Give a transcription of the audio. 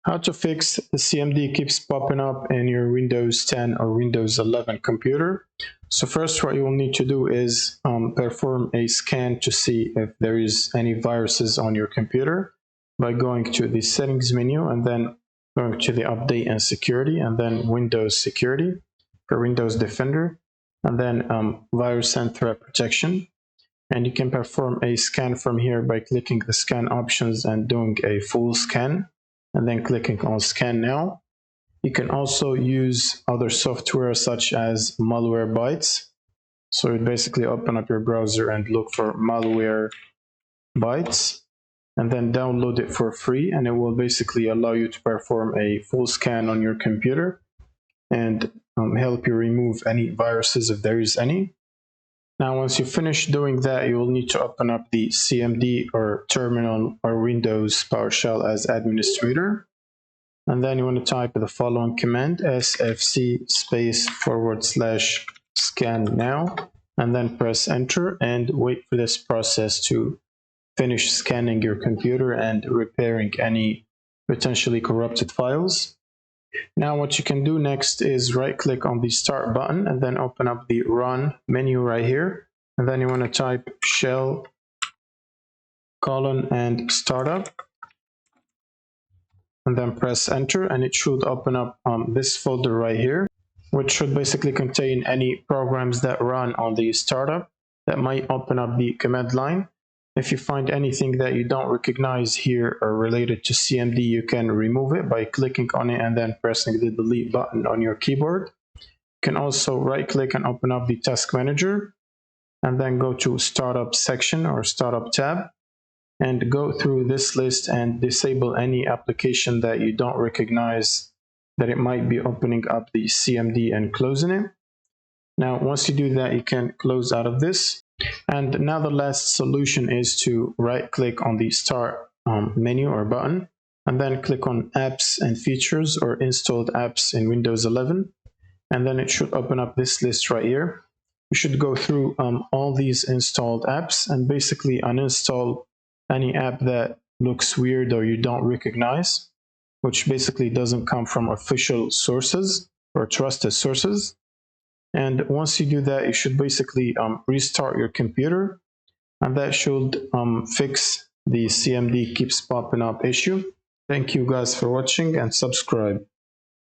How to fix the CMD keeps popping up in your Windows 10 or Windows 11 computer. So first what you will need to do is perform a scan to see if there is any viruses on your computer by going to the settings menu and then going to the update and security and then Windows security for Windows Defender and then virus and threat protection. And you can perform a scan from here by clicking the scan options and doing a full scan and then clicking on scan now. You can also use other software such as malware bytes. So you basically open up your browser and look for malware bytes and then download it for free, and it will basically allow you to perform a full scan on your computer and help you remove any viruses if there is any. Now, once you finish doing that, you will need to open up the cmd or terminal or Windows PowerShell as administrator. And then you want to type the following command, sfc /scan now, and then press enter and wait for this process to finish scanning your computer and repairing any potentially corrupted files. Now what you can do next is right click on the start button and then open up the run menu right here, and then you want to type shell : and startup and then press enter, and it should open up this folder right here, which should basically contain any programs that run on the startup that might open up the command line. If you find anything that you don't recognize here or related to CMD, you can remove it by clicking on it and then pressing the delete button on your keyboard. You can also right click and open up the task manager and then go to startup section or startup tab and go through this list and disable any application that you don't recognize that it might be opening up the CMD and closing it. Now once you do that, you can close out of this. And now the last solution is to right click on the start menu or button and then click on apps and features or installed apps in Windows 11, and then it should open up this list right here. You should go through all these installed apps and basically uninstall any app that looks weird or you don't recognize, which basically doesn't come from official sources or trusted sources. And once you do that, you should basically restart your computer, and that should fix the CMD keeps popping up issue. Thank you guys for watching and subscribe.